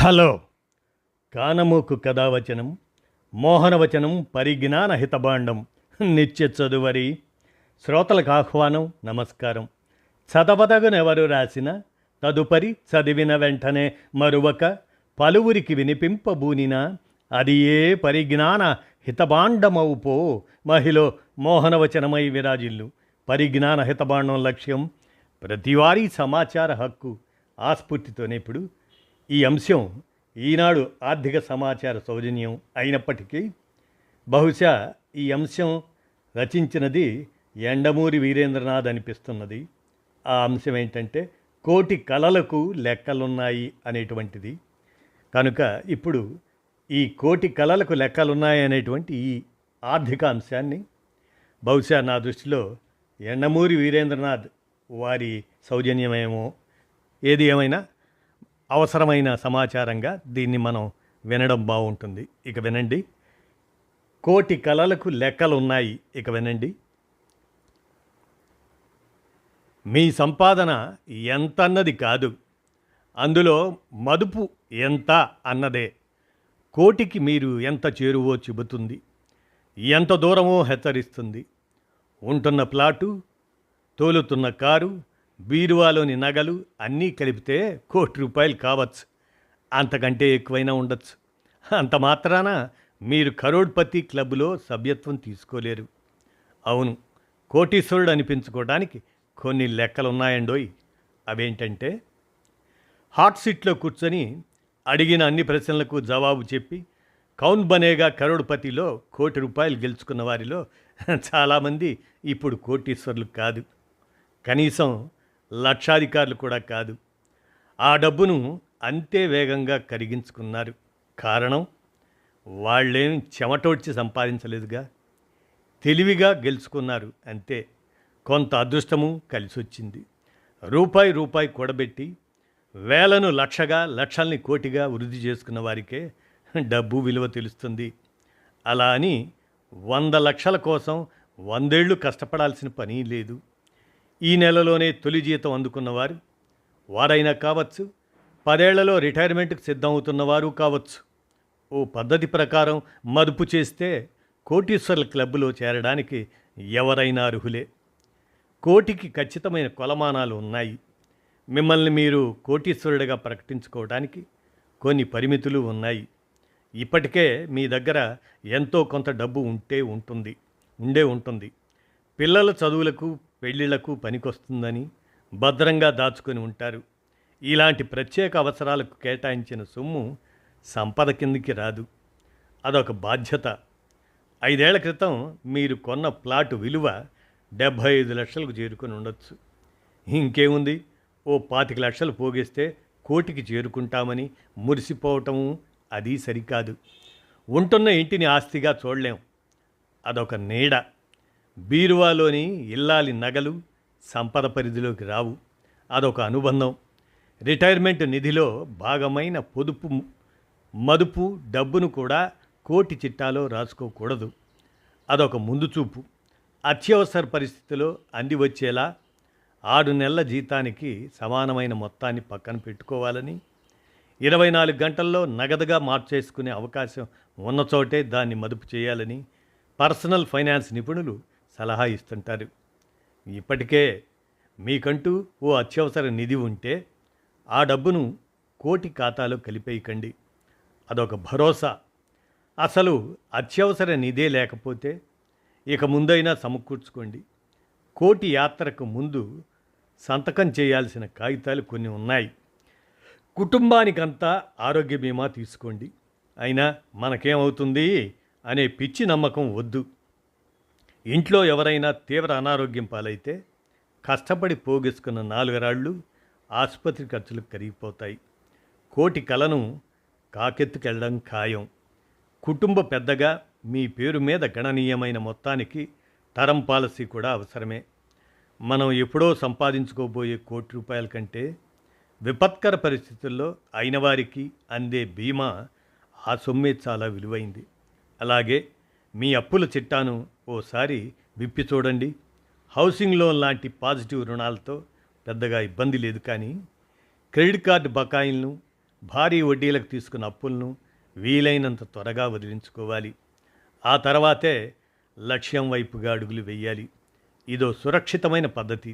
Hello కానమూకు కథావచనం మోహనవచనం పరిజ్ఞాన హితభాండం నిత్య చదువరి శ్రోతలకు ఆహ్వానం నమస్కారం. చదవదగునెవరు రాసిన తదుపరి చదివిన వెంటనే మరువక పలువురికి వినిపింపబూనిన అది ఏ పరిజ్ఞాన హితభాండమవుపో మహిళ మోహనవచనమై విరాజిల్లు. పరిజ్ఞాన హితభాండం లక్ష్యం ప్రతివారీ సమాచార హక్కు. ఆస్ఫూర్తితోనే ఇప్పుడు ఈ అంశం ఈనాడు ఆర్థిక సమాచార సౌజన్యం అయినప్పటికీ బహుశా ఈ అంశం రచించినది యండమూరి వీరేంద్రనాథ్ అనిపిస్తున్నది. ఆ అంశం ఏంటంటే కోటి కళలకు లెక్కలున్నాయి అనేటువంటిది. కనుక ఇప్పుడు ఈ కోటి కళలకు లెక్కలున్నాయి అనేటువంటి ఈ ఆర్థిక అంశాన్ని బహుశా నా దృష్టిలో యండమూరి వీరేంద్రనాథ్ వారి సౌజన్యమేమో, ఏది ఏమైనా అవసరమైన సమాచారంగా దీన్ని మనం వినడం బాగుంటుంది. ఇక వినండి. కోటి కళలకు లెక్కలున్నాయి. ఇక వినండి. మీ సంపాదన ఎంత అన్నది కాదు, అందులో మదుపు ఎంత అన్నదే కోటికి మీరు ఎంత చేరువో చెబుతుంది, ఎంత దూరమో హెచ్చరిస్తుంది. ఉంటున్న ప్లాటు, తోలుతున్న కారు, బీరువాలోని నగలు అన్నీ కలిపితే ₹1,00,00,000 కావచ్చు, అంతకంటే ఎక్కువైనా ఉండొచ్చు. అంత మాత్రాన మీరు కరోడ్పతి క్లబ్లో సభ్యత్వం తీసుకోలేరు. అవును, కోటీశ్వరుడు అనిపించుకోవడానికి కొన్ని లెక్కలున్నాయండోయ్. అవేంటంటే, హాట్ సీట్లో కూర్చొని అడిగిన అన్ని ప్రశ్నలకు జవాబు చెప్పి కౌన్ బనేగా కరోడ్పతిలో ₹1,00,00,000 గెలుచుకున్న వారిలో చాలామంది ఇప్పుడు కోటీశ్వరులు కాదు, కనీసం లక్షాధికారులు కూడా కాదు. ఆ డబ్బును అంతే వేగంగా కరిగించుకున్నారు. కారణం, వాళ్ళేం చెమటోడ్చి సంపాదించలేదుగా, తెలివిగా గెలుచుకున్నారు అంతే. కొంత అదృష్టము కలిసొచ్చింది. రూపాయి కూడబెట్టి వేలను లక్షగా, లక్షల్ని కోటిగా వృద్ధి చేసుకున్న వారికే డబ్బు విలువ తెలుస్తుంది. అలా అని 100 లక్షల కోసం 100 ఏళ్ళు కష్టపడాల్సిన పని లేదు. ఈ నెలలోనే తొలి జీతం అందుకున్నవారు వారైనా కావచ్చు, 10 ఏళ్లలో రిటైర్మెంట్కి సిద్ధమవుతున్నవారు కావచ్చు. ఓ పద్ధతి ప్రకారం మదుపు చేస్తే కోటీశ్వర్ల క్లబ్లో చేరడానికి ఎవరైనా అర్హులే. కోటికి ఖచ్చితమైన కొలమానాలు ఉన్నాయి. మిమ్మల్ని మీరు కోటీశ్వరుడిగా ప్రకటించుకోవడానికి కొన్ని పరిమితులు ఉన్నాయి. ఇప్పటికే మీ దగ్గర ఎంతో కొంత డబ్బు ఉండే ఉంటుంది. పిల్లల చదువులకు, పెళ్ళిళ్లకు పనికొస్తుందని భద్రంగా దాచుకొని ఉంటారు. ఇలాంటి ప్రత్యేక అవసరాలకు కేటాయించిన సొమ్ము సంపద కిందికి రాదు, అదొక బాధ్యత. 5 ఏళ్ల క్రితం మీరు కొన్న ప్లాటు విలువ 75 లక్షలకు చేరుకొని ఉండొచ్చు. ఇంకేముంది, ఓ 25 లక్షలు పోగేస్తే కోటికి చేరుకుంటామని మురిసిపోవటము అది సరికాదు. ఉంటున్న ఇంటిని ఆస్తిగా చూడలేం, అదొక నీడ. బీరువాలోని ఇల్లాలి నగలు సంపద పరిధిలోకి రావు, అదొక అనుబంధం. రిటైర్మెంట్ నిధిలో భాగమైన పొదుపు, మదుపు డబ్బును కూడా కోటి చిట్టాలో రాసుకోకూడదు, అదొక ముందు చూపు. అత్యవసర పరిస్థితిలో అంది వచ్చేలా 6 నెలల జీతానికి సమానమైన మొత్తాన్ని పక్కన పెట్టుకోవాలని, 24 గంటల్లో నగదుగా మార్చేసుకునే అవకాశం ఉన్న చోటే దాన్ని మదుపు చేయాలని పర్సనల్ ఫైనాన్స్ నిపుణులు సలహా ఇస్తుంటారు. ఇప్పటికే మీకంటూ ఓ అత్యవసర నిధి ఉంటే ఆ డబ్బును కోటి ఖాతాలో కలిపేయకండి, అదొక భరోసా. అసలు అత్యవసర నిధే లేకపోతే ఇక ముందైనా సమకూర్చుకోండి. కోటి యాత్రకు ముందు సంతకం చేయాల్సిన కాగితాలు కొన్ని ఉన్నాయి. కుటుంబానికంతా ఆరోగ్య బీమా తీసుకోండి. అయినా మనకేమవుతుంది అనే పిచ్చి నమ్మకం వద్దు. ఇంట్లో ఎవరైనా తీవ్ర అనారోగ్యం పాలైతే కష్టపడి పోగేసుకున్న 4 రాళ్ళు ఆసుపత్రి ఖర్చులకు కరిగిపోతాయి. కోటి కలను కాకెత్తుకెళ్ళడం ఖాయం. కుటుంబ పెద్దగా మీ పేరు మీద గణనీయమైన మొత్తానికి టర్మ్ పాలసీ కూడా అవసరమే. మనం ఎప్పుడో సంపాదించుకోబోయే ₹1,00,00,000 కంటే విపత్కర పరిస్థితుల్లో అయిన వారికి అందే బీమా ఆ సొమ్మే చాలా విలువైంది. అలాగే మీ అప్పుల చిట్టాను ఓసారి విప్పి చూడండి. హౌసింగ్ లోన్ లాంటి పాజిటివ్ రుణాలతో పెద్దగా ఇబ్బంది లేదు, కానీ క్రెడిట్ కార్డు బకాయిలను, భారీ వడ్డీలకు తీసుకున్న అప్పులను వీలైనంత త్వరగా వదిలించుకోవాలి. ఆ తర్వాతే లక్ష్యం వైపుగా అడుగులు వెయ్యాలి. ఇదో సురక్షితమైన పద్ధతి.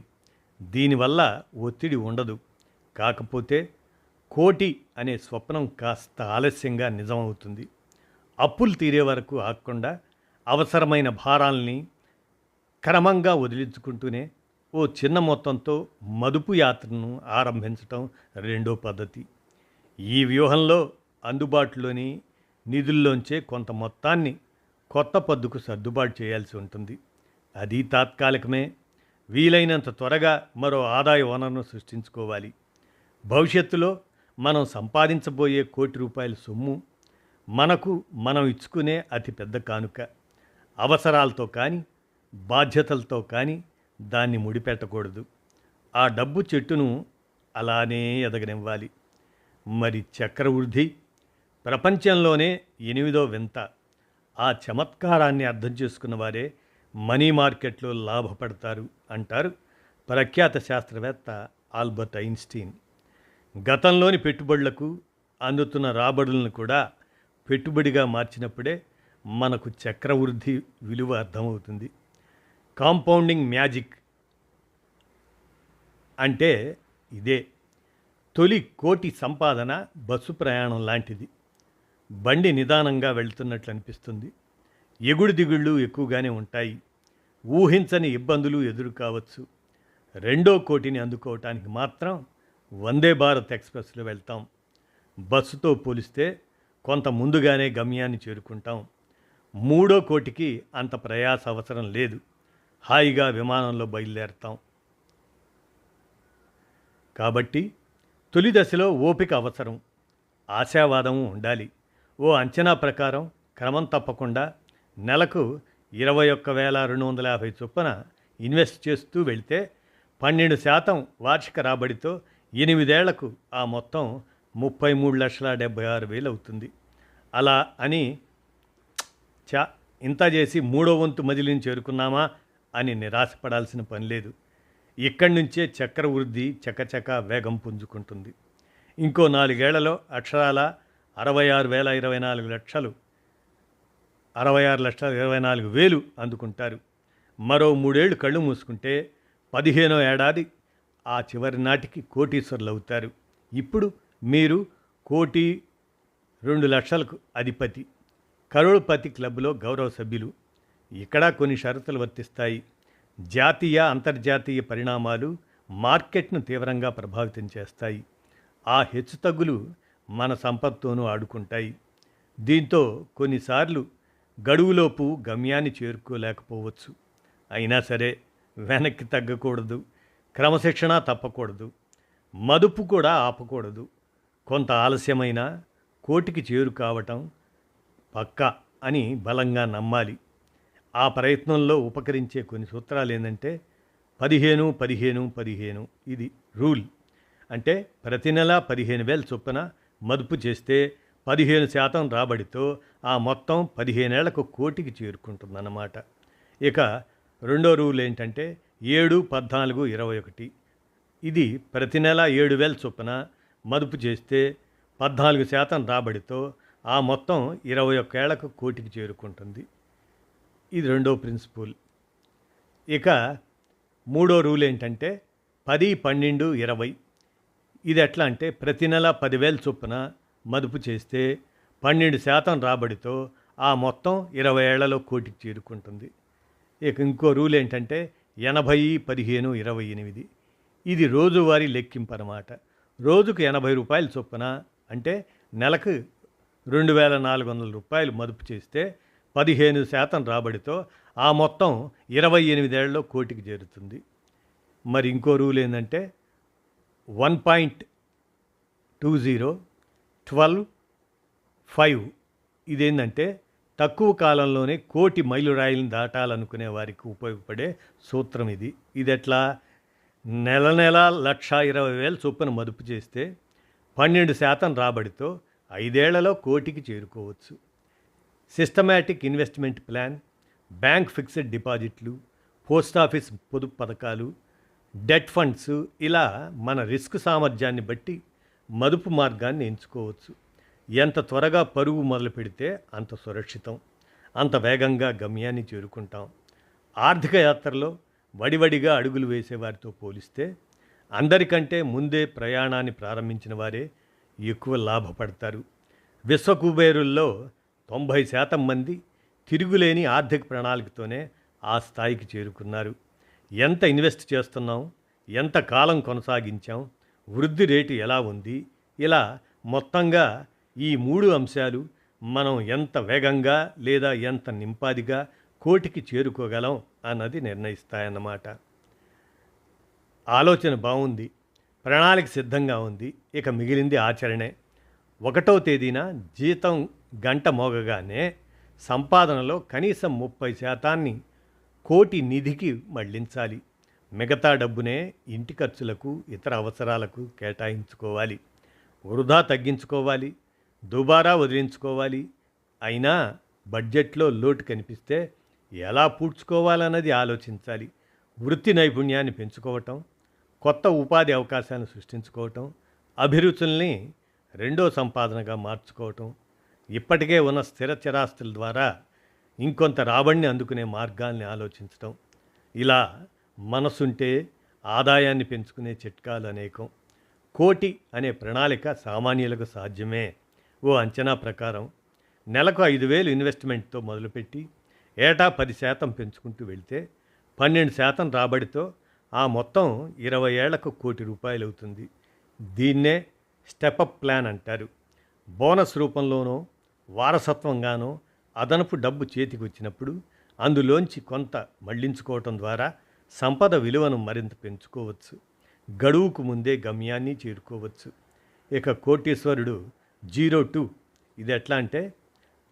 దీనివల్ల ఒత్తిడి ఉండదు. కాకపోతే కోటి అనే స్వప్నం కాస్త ఆలస్యంగా నిజమవుతుంది. అప్పులు తీరే వరకు ఆగకుండా అవసరమైన భారాల్ని క్రమంగా వదిలించుకుంటూనే ఓ చిన్న మొత్తంతో మదుపు యాత్రను ఆరంభించటం రెండో పద్ధతి. ఈ వ్యూహంలో అందుబాటులోని నిధుల్లోంచే కొంత మొత్తాన్ని కొత్త పద్దుకు సర్దుబాటు చేయాల్సి ఉంటుంది. అది తాత్కాలికమే. వీలైనంత త్వరగా మరో ఆదాయ వనరును సృష్టించుకోవాలి. భవిష్యత్తులో మనం సంపాదించబోయే ₹1,00,00,000 సొమ్ము మనకు మనం ఇచ్చుకునే అతిపెద్ద కానుక. అవసరాలతో కానీ బాధ్యతలతో కానీ దాన్ని ముడిపెట్టకూడదు. ఆ డబ్బు చెట్టును అలానే ఎదగనివ్వాలి. మరి చక్రవృద్ధి ప్రపంచంలోనే 8వ వింత. ఆ చమత్కారాన్ని అర్థం చేసుకున్న వారే మనీ మార్కెట్లో లాభపడతారు అంటారు ప్రఖ్యాత శాస్త్రవేత్త ఆల్బర్ట్ ఐన్స్టీన్. గతంలోని పెట్టుబడులకు అందుతున్న రాబడులను కూడా పెట్టుబడిగా మార్చినప్పుడే మనకు చక్రవృద్ధి విలువ అర్థమవుతుంది. కాంపౌండింగ్ మ్యాజిక్ అంటే ఇదే. తొలి కోటి సంపాదన బస్సు ప్రయాణం లాంటిది. బండి నిదానంగా వెళ్తున్నట్లు అనిపిస్తుంది. ఎగుడు దిగుళ్ళు ఎక్కువగానే ఉంటాయి. ఊహించని ఇబ్బందులు ఎదురు కావచ్చు. రెండో కోటిని అందుకోవటానికి మాత్రం వందే భారత్ ఎక్స్ప్రెస్లో వెళ్తాం. బస్సుతో పోలిస్తే కొంత ముందుగానే గమ్యాన్ని చేరుకుంటాం. మూడో కోటికి అంత ప్రయాస అవసరం లేదు. హాయిగా విమానంలో బయలుదేరతాం. కాబట్టి తొలి దశలో ఓపిక అవసరం, ఆశావాదం ఉండాలి. ఓ అంచనా ప్రకారం క్రమం తప్పకుండా నెలకు 21,250 చొప్పున ఇన్వెస్ట్ చేస్తూ వెళితే 12% వార్షిక రాబడితో 8 ఏళ్లకు ఆ మొత్తం 33,76,000 అవుతుంది. అలా అని ఇంత చేసి మూడో వంతు మజిలీని చేరుకున్నామా అని నిరాశపడాల్సిన పని లేదు. ఇక్కడి నుంచే చక్రవృద్ధి చకచక వేగం పుంజుకుంటుంది. ఇంకో 4 ఏళ్లలో అక్షరాల 66,24,000 అందుకుంటారు. మరో 3 ఏళ్ళు కళ్ళు మూసుకుంటే 15వ ఏడాది ఆ చివరి నాటికి కోటీశ్వరులు అవుతారు. ఇప్పుడు మీరు ₹1,02,00,000కు అధిపతి, కరోడ్పతి క్లబ్లో గౌరవ సభ్యులు. ఇక్కడ కొన్ని షరతులు వర్తిస్తాయి. జాతీయ అంతర్జాతీయ పరిణామాలు మార్కెట్ను తీవ్రంగా ప్రభావితం చేస్తాయి. ఆ హెచ్చుతగ్గులు మన సంపత్తోనూ ఆడుకుంటాయి. దీంతో కొన్నిసార్లు గడువులోపు గమ్యాన్ని చేరుకోలేకపోవచ్చు. అయినా సరే వెనక్కి తగ్గకూడదు. క్రమశిక్షణ తప్పకూడదు. మదుపు కూడా ఆపకూడదు. కొంత ఆలస్యమైన కోటికి చేరు కావటం పక్కా అని బలంగా నమ్మాలి. ఆ ప్రయత్నంలో ఉపకరించే కొన్ని సూత్రాలు ఏంటంటే 15-15-15 ఇది రూల్. అంటే ప్రతి నెల 15,000 చొప్పున మదుపు చేస్తే 15% రాబడితో ఆ మొత్తం 15 ఏళ్లకు కోటికి చేరుకుంటుందన్నమాట. ఇక రెండో రూల్ ఏంటంటే 7-14-21. ఇది ప్రతి నెల 7,000 చొప్పున మదుపు చేస్తే 14% రాబడితో ఆ మొత్తం 21 ఏళ్లకు కోటికి చేరుకుంటుంది. ఇది రెండో ప్రిన్సిపల్. ఇక మూడో రూల్ ఏంటంటే 10-12-20. ఇది ఎట్లా అంటే ప్రతి నెల 10,000 చొప్పున మదుపు చేస్తే 12% రాబడితో ఆ మొత్తం 20 ఏళ్లలో కోటికి చేరుకుంటుంది. ఇక ఇంకో రూల్ ఏంటంటే 80-15-28. ఇది రోజువారీ లెక్కింపు అన్నమాట. రోజుకు ₹80 చొప్పున అంటే నెలకు ₹2,400 మదుపు చేస్తే 15% రాబడితో ఆ మొత్తం 28 ఏళ్లలో కోటికి చేరుతుంది. మరి ఇంకో రూల్ ఏంటంటే 1.20-12-5. ఇదేంటంటే తక్కువ కాలంలోనే కోటి మైలురాయిలను దాటాలనుకునే వారికి ఉపయోగపడే సూత్రం ఇది. ఇది ఎట్లా? నెల 1,20,000 చొప్పున మదుపు చేస్తే 12% రాబడితో 5 ఏళ్లలో కోటికి చేరుకోవచ్చు. Systematic investment plan, bank fixed డిపాజిట్లు, పోస్టాఫీస్ పొదుపు పథకాలు, డెట్ ఫండ్స్ ఇలా మన రిస్క్ సామర్థ్యాన్ని బట్టి మదుపు మార్గాన్ని ఎంచుకోవచ్చు. ఎంత త్వరగా పరుగు మొదలు పెడితే అంత సురక్షితం, అంత వేగంగా గమ్యాన్ని చేరుకుంటాం. ఆర్థిక యాత్రలో వడివడిగా అడుగులు వేసేవారితో పోలిస్తే అందరికంటే ముందే ప్రయాణాన్ని ప్రారంభించిన వారే ఎక్కువ లాభపడతారు. విశ్వకుబేరుల్లో 90% మంది తిరుగులేని ఆర్థిక ప్రణాళికతోనే ఆ స్థాయికి చేరుకున్నారు. ఎంత ఇన్వెస్ట్ చేస్తున్నాం, ఎంత కాలం కొనసాగించాం, వృద్ధి రేటు ఎలా ఉంది, ఇలా మొత్తంగా ఈ 3 అంశాలు మనం ఎంత వేగంగా లేదా ఎంత నింపాదిగా కోటికి చేరుకోగలం అన్నది నిర్ణయిస్తాయన్నమాట. ఆలోచన బాగుంది, ప్రణాళిక సిద్ధంగా ఉంది, ఇక మిగిలింది ఆచరణే. 1వ తేదీన జీతం గంట మోగగానే సంపాదనలో కనీసం 30% కోటి నిధికి మళ్లించాలి. మిగతా డబ్బునే ఇంటి ఖర్చులకు, ఇతర అవసరాలకు కేటాయించుకోవాలి. వృధా తగ్గించుకోవాలి, దుబారా వదిలించుకోవాలి. అయినా బడ్జెట్లో లోటు కనిపిస్తే ఎలా పూడ్చుకోవాలన్నది ఆలోచించాలి. వృత్తి నైపుణ్యాన్ని పెంచుకోవటం, కొత్త ఉపాధి అవకాశాలను సృష్టించుకోవటం, అభిరుచుల్ని రెండో సంపాదనగా మార్చుకోవటం, ఇప్పటికే ఉన్న స్థిర చరాస్తుల ద్వారా ఇంకొంత రాబడిని అందుకునే మార్గాల్ని ఆలోచించటం. ఇలా మనసుంటే ఆదాయాన్ని పెంచుకునే చిట్కాలు అనేకం. కోటి అనే ప్రణాళిక సామాన్యులకు సాధ్యమే. ఓ అంచనా ప్రకారం నెలకు 5,000 ఇన్వెస్ట్మెంట్తో మొదలుపెట్టి ఏటా 10% పెంచుకుంటూ వెళ్తే 12% రాబడితో ఆ మొత్తం 20 ఏళ్లకు ₹1,00,00,000 అవుతుంది. దీన్నే స్టెపప్ ప్లాన్ అంటారు. బోనస్ రూపంలోనో వారసత్వంగానో అదనపు డబ్బు చేతికి వచ్చినప్పుడు అందులోంచి కొంత మళ్లించుకోవటం ద్వారా సంపద విలువను మరింత పెంచుకోవచ్చు. గడువుకు ముందే గమ్యాన్ని చేరుకోవచ్చు. ఇక కోటీశ్వరుడు 02 ఇది ఎట్లా అంటే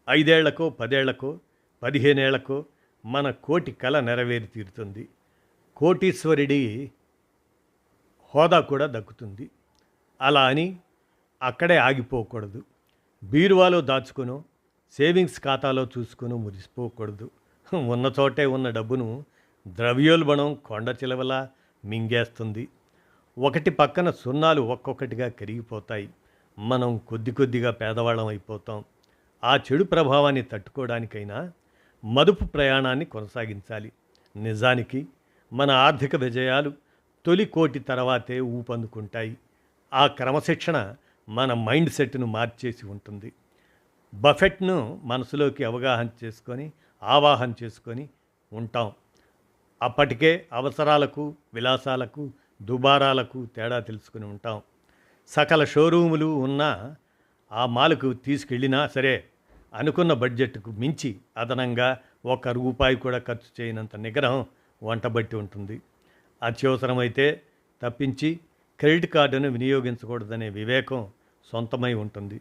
5 ఏళ్లకో 10 ఏళ్లకో 15 ఏళ్లకో మన కోటి కల నెరవేరి తీరుతుంది. కోటీశ్వరుడి హోదా కూడా దక్కుతుంది. అలా అని అక్కడే ఆగిపోకూడదు. బీరువాలో దాచుకునో సేవింగ్స్ ఖాతాలో చూసుకుని మురిసిపోకూడదు. ఉన్న చోటే ఉన్న డబ్బును ద్రవ్యోల్బణం కొండ చిలవలా మింగేస్తుంది. ఒకటి పక్కన సున్నాలు ఒక్కొక్కటిగా కరిగిపోతాయి. మనం కొద్ది కొద్దిగా పేదవాళ్ళం అయిపోతాం. ఆ చెడు ప్రభావాన్ని తట్టుకోవడానికైనా మదుపు ప్రయాణాన్ని కొనసాగించాలి. నిజానికి మన ఆర్థిక విజయాలు తొలి కోటి తర్వాతే ఊపందుకుంటాయి. ఆ క్రమశిక్షణ మన మైండ్ సెట్ను మార్చేసి ఉంటుంది. బఫెట్ను మనసులోకి ఆవాహన చేసుకొని ఉంటాం. అప్పటికే అవసరాలకు, విలాసాలకు, దుబారాలకు తేడా తెలుసుకుని ఉంటాం. సకల షోరూములు ఉన్నా ఆ మాలకు తీసుకెళ్ళినా సరే అనుకున్న బడ్జెట్కు మించి అదనంగా ₹1 కూడా ఖర్చు చేయనంత నిగ్రహం వంటబట్టి ఉంటుంది. అత్యవసరమైతే తప్పించి క్రెడిట్ కార్డును వినియోగించకూడదనే వివేకం సొంతమై ఉంటుంది.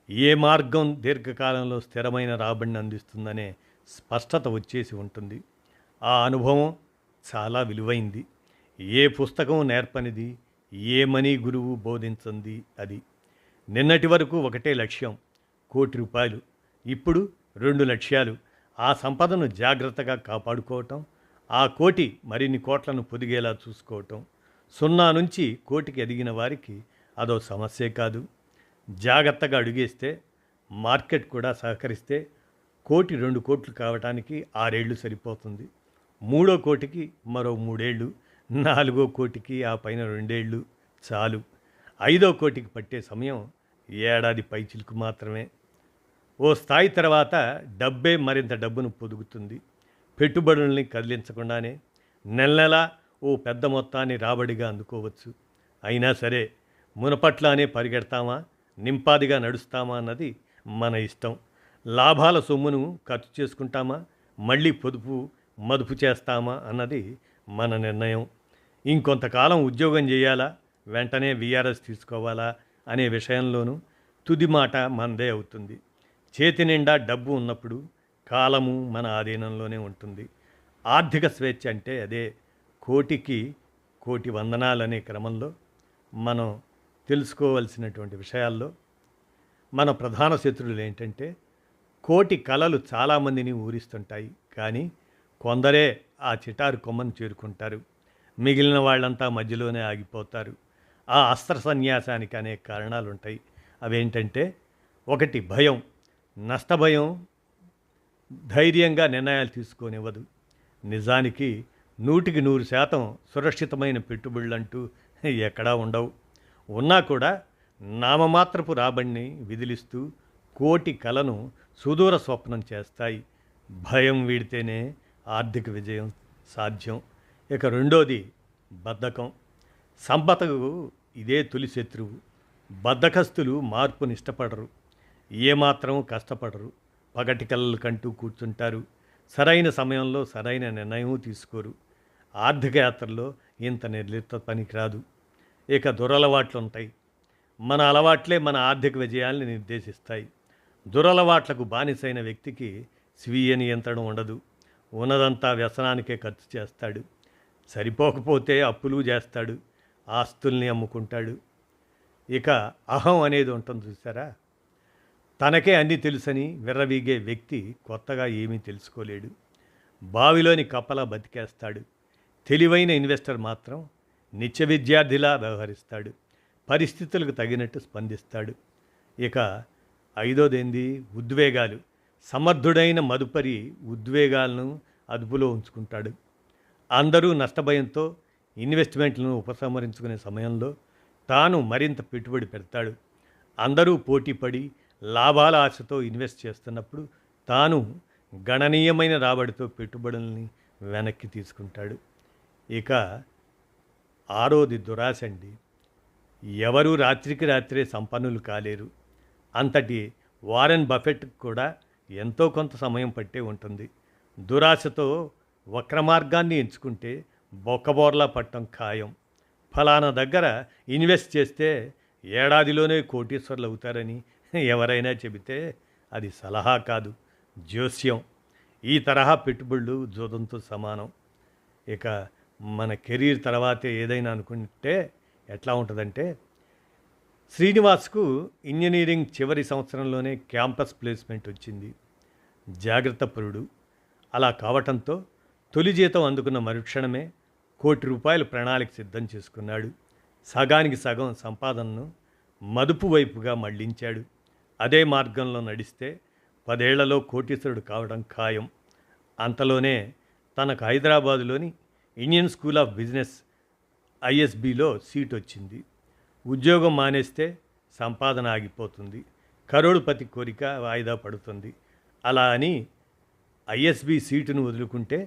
ఏ మార్గం దీర్ఘకాలంలో స్థిరమైన రాబడిని అందిస్తుందనే స్పష్టత వచ్చేసి ఉంటుంది. ఆ అనుభవం చాలా విలువైంది. ఏ పుస్తకం నేర్పనిది, ఏ మనీ గురువు బోధించింది అది. నిన్నటి వరకు ఒకటే లక్ష్యం ₹1,00,00,000, ఇప్పుడు 2 లక్ష్యాలు. ఆ సంపదను జాగ్రత్తగా కాపాడుకోవటం, ఆ కోటి మరిన్ని కోట్లను పొదిగేలా చూసుకోవటం. 0 నుంచి కోటికి ఎదిగిన వారికి అదో సమస్యే కాదు. జాగ్రత్తగా అడుగేస్తే, మార్కెట్ కూడా సహకరిస్తే కోటి 2 కోట్లు కావటానికి 6 ఏళ్ళు సరిపోతుంది. 3వ కోటికి మరో 3 ఏళ్ళు, 4వ కోటికి ఆ పైన 2 ఏళ్ళు చాలు. 5వ కోటికి పట్టే సమయం ఏడాది పైచిలుకు మాత్రమే. ఓ స్థాయి తర్వాత డబ్బే మరింత డబ్బును పొదుగుతుంది. పెట్టుబడుల్ని కదిలించకుండానే నెలలా ఓ పెద్ద మొత్తాన్ని రాబడిగా అందుకోవచ్చు. అయినా సరే మునపట్లానే పరిగెడతామా, నింపాదిగా నడుస్తామా అన్నది మన ఇష్టం. లాభాల సొమ్మును ఖర్చు చేసుకుంటామా, మళ్ళీ మదుపు చేస్తామా అన్నది మన నిర్ణయం. ఇంకొంతకాలం ఉద్యోగం చేయాలా, వెంటనే వీఆర్ఎస్ తీసుకోవాలా అనే విషయంలోనూ తుది మాట మనదే అవుతుంది. చేతి నిండా డబ్బు ఉన్నప్పుడు కాలము మన ఆధీనంలోనే ఉంటుంది. ఆర్థిక స్వేచ్ఛ అంటే అదే. కోటికి కోటి వందనాలనే క్రమంలో మనం తెలుసుకోవలసినటువంటి విషయాల్లో మన ప్రధాన శత్రువులు ఏంటంటే, కోటి కలలు చాలామందిని ఊరిస్తుంటాయి, కానీ కొందరే ఆ చిటారు కొమ్మను చేరుకుంటారు. మిగిలిన వాళ్ళంతా మధ్యలోనే ఆగిపోతారు. ఆ అస్త్ర సన్యాసానికి అనేక కారణాలు ఉంటాయి. అవేంటంటే, ఒకటి భయం. నష్టభయం ధైర్యంగా నిర్ణయాలు తీసుకోనివ్వదు. నిజానికి 100% సురక్షితమైన పెట్టుబడులంటూ ఎక్కడా ఉండవు. ఉన్నా కూడా నామమాత్రపు రాబడిని విదిలిస్తూ కోటి కలను సుదూర స్వప్నం చేస్తాయి. భయం వీడితేనే ఆర్థిక విజయం సాధ్యం. ఇక రెండోది బద్ధకం. సంపదకు ఇదే తొలి శత్రువు. బద్ధకస్తులు మార్పుని ఇష్టపడరు, ఏమాత్రం కష్టపడరు, పగటి కలలు కంటూ కూర్చుంటారు. సరైన సమయంలో సరైన నిర్ణయం తీసుకోరు. ఆర్థిక యాత్రలో ఇంత నిర్లిప్త పనికిరాదు. ఇక దురలవాట్లు ఉంటాయి. మన అలవాట్లే మన ఆర్థిక విజయాల్ని నిర్దేశిస్తాయి. దురలవాట్లకు బానిసైన వ్యక్తికి స్వీయ నియంత్రణ ఉండదు. ఉన్నదంతా వ్యసనానికే ఖర్చు చేస్తాడు. సరిపోకపోతే అప్పులు చేస్తాడు, ఆస్తుల్ని అమ్ముకుంటాడు. ఇక అహం అనేది ఉంటుంది చూసారా, తనకే అన్నీ తెలుసని విర్రవీగే వ్యక్తి కొత్తగా ఏమీ తెలుసుకోలేడు. బావిలోని కప్పలా బతికేస్తాడు. తెలివైన ఇన్వెస్టర్ మాత్రం నిత్య విద్యార్థిలా వ్యవహరిస్తాడు. పరిస్థితులకు తగినట్టు స్పందిస్తాడు. ఇక ఐదోదేంది, ఉద్వేగాలు. సమర్థుడైన మదుపరి ఉద్వేగాలను అదుపులో ఉంచుకుంటాడు. అందరూ నష్టభయంతో ఇన్వెస్ట్మెంట్లను ఉపసంహరించుకునే సమయంలో తాను మరింత పెట్టుబడి పెడతాడు. అందరూ పోటీపడి లాభాల ఆశతో ఇన్వెస్ట్ చేస్తున్నప్పుడు తాను గణనీయమైన రాబడితో పెట్టుబడుల్ని వెనక్కి తీసుకుంటాడు. ఇక ఆరోది దురాశ అండి. ఎవరూ రాత్రికి రాత్రే సంపన్నులు కాలేరు. అంతటి వారెన్ బఫెట్కి కూడా ఎంతో కొంత సమయం పట్టే ఉంటుంది. దురాశతో వక్రమార్గాన్ని ఎంచుకుంటే బొక్కబోర్లా పట్టం ఖాయం. ఫలానా దగ్గర ఇన్వెస్ట్ చేస్తే ఏడాదిలోనే కోటీశ్వర్లు అవుతారని ఎవరైనా చెబితే అది సలహా కాదు, జోస్యం. ఈ తరహా పెట్టుబడులు జూదంతో సమానం. ఇక మన కెరీర్ తర్వాతే ఏదైనా అనుకుంటే ఎట్లా ఉంటుందంటే, శ్రీనివాస్కు ఇంజనీరింగ్ చివరి సంవత్సరంలోనే క్యాంపస్ ప్లేస్మెంట్ వచ్చింది. జాగ్రత్త పరుడు. అలా కావటంతో తొలి జీతం అందుకున్న మరుక్షణమే ₹1,00,00,000 ప్రణాళిక సిద్ధం చేసుకున్నాడు. సగానికి సగం సంపాదనను మదుపు వైపుగా మళ్లించాడు. అదే మార్గంలో నడిస్తే 10 ఏళ్లలో కోటీశ్వరుడు కావడం ఖాయం. అంతలోనే తనకు హైదరాబాదులోని ఇండియన్ స్కూల్ ఆఫ్ బిజినెస్ ఐఎస్బిలో సీట్ వచ్చింది. ఉద్యోగం మానేస్తే సంపాదన ఆగిపోతుంది. కరోడుపతి కోరిక వాయిదా పడుతుంది. అలా అని ఐఎస్బి సీటును వదులుకుంటే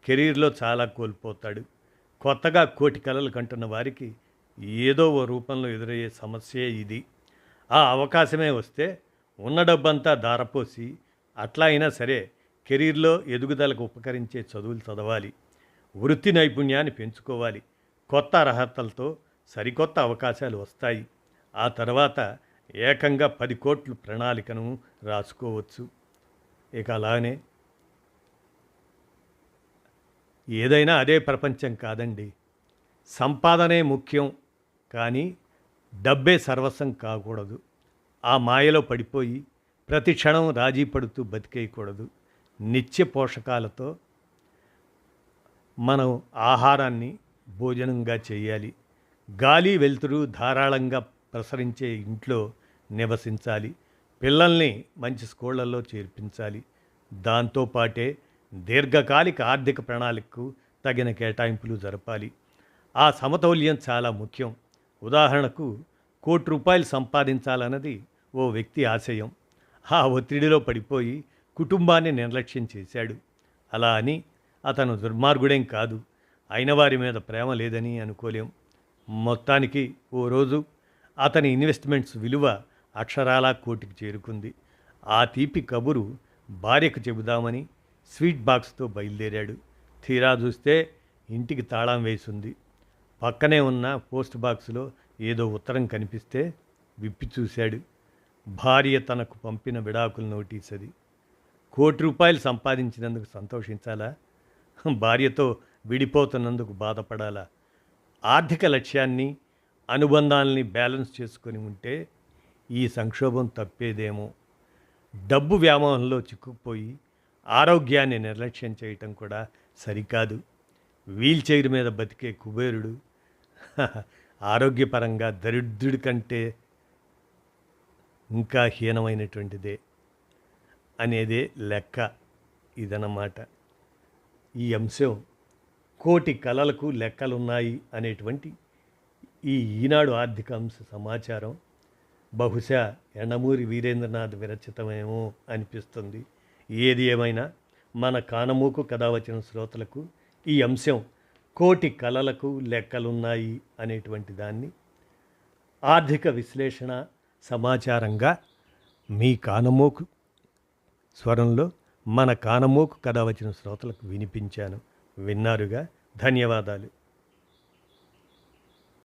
కెరీర్లో చాలా కోల్పోతాడు. కొత్తగా కోటి కలలు కంటున్న వారికి ఏదో ఓ రూపంలో ఎదురయ్యే సమస్యే ఇది. ఆ అవకాశమే వస్తే ఉన్న డబ్బంతా దారపోసి అట్లా అయినా సరే కెరీర్లో ఎదుగుదలకు ఉపకరించే చదువులు చదవాలి. వృత్తి నైపుణ్యాన్ని పెంచుకోవాలి. కొత్త అర్హతలతో సరికొత్త అవకాశాలు వస్తాయి. ఆ తర్వాత ఏకంగా 10 కోట్ల ప్రణాళికను రాసుకోవచ్చు. ఇక అలానే ఏదైనా అదే ప్రపంచం కాదండి. సంపాదనే ముఖ్యం, కానీ డబ్బే సర్వస్వం కాకూడదు. ఆ మాయలో పడిపోయి ప్రతి క్షణం రాజీ పడుతూ బతికేయకూడదు. నిత్య పోషకాలతో మనం ఆహారాన్ని భోజనంగా చేయాలి. గాలి వెలుతురు ధారాళంగా ప్రసరించే ఇంట్లో నివసించాలి. పిల్లల్ని మంచి స్కూళ్ళల్లో చేర్పించాలి. దాంతోపాటే దీర్ఘకాలిక ఆర్థిక ప్రణాళికకు తగిన కేటాయింపులు జరపాలి. ఆ సమతౌల్యం చాలా ముఖ్యం. ఉదాహరణకు ₹1,00,00,000 సంపాదించాలన్నది ఓ వ్యక్తి ఆశయం. ఆ ఒత్తిడిలో పడిపోయి కుటుంబాన్ని నిర్లక్ష్యం చేశాడు. అలా అని అతను దుర్మార్గుడేం కాదు. అయిన వారి మీద ప్రేమ లేదని అనుకోలేం. మొత్తానికి ఓ రోజు అతని ఇన్వెస్ట్మెంట్స్ విలువ అక్షరాలా కోటికి చేరుకుంది. ఆ తీపి కబురు భార్యకు చెబుదామని స్వీట్ బాక్స్తో బయలుదేరాడు. తీరా చూస్తే ఇంటికి తాళం వేసింది. పక్కనే ఉన్న పోస్ట్ బాక్సులో ఏదో ఉత్తరం కనిపిస్తే విప్పి చూశాడు. భార్య తనకు పంపిన విడాకుల నోటీస్ అది. ₹1,00,00,000 సంపాదించినందుకు సంతోషించాలా? భార్యతో విడిపోతున్నందుకు బాధపడాలా? ఆర్థిక లక్ష్యాన్ని, అనుబంధాలని బ్యాలెన్స్ చేసుకొని ఉంటే ఈ సంక్షోభం తప్పేదేమో. డబ్బు వ్యామోహంలో చిక్కుకుపోయి ఆరోగ్యాన్ని నిర్లక్ష్యం చేయటం కూడా సరికాదు. వీల్ చైర్ మీద బతికే కుబేరుడు ఆరోగ్యపరంగా దరిద్రుడి కంటే ఇంకా హీనమైనటువంటిదే అనేదే లెక్క. ఇదన్నమాట ఈ అంశం. కోటి కళలకు లెక్కలున్నాయి అనేటువంటి ఈ ఈనాడు ఆర్థిక అంశ సమాచారం బహుశా యండమూరి వీరేంద్రనాథ్ విరచితమేమో అనిపిస్తుంది. ఏది ఏమైనా మన కానమూకు కథ వచ్చిన శ్రోతలకు ఈ అంశం కోటి కళలకు లెక్కలున్నాయి అనేటువంటి దాన్ని ఆర్థిక విశ్లేషణ సమాచారంగా మీ కానమోకు స్వరంలో మన కానమోకు కథ వచ్చిన శ్రోతలకు వినిపించాను. విన్నారుగా. ధన్యవాదాలు.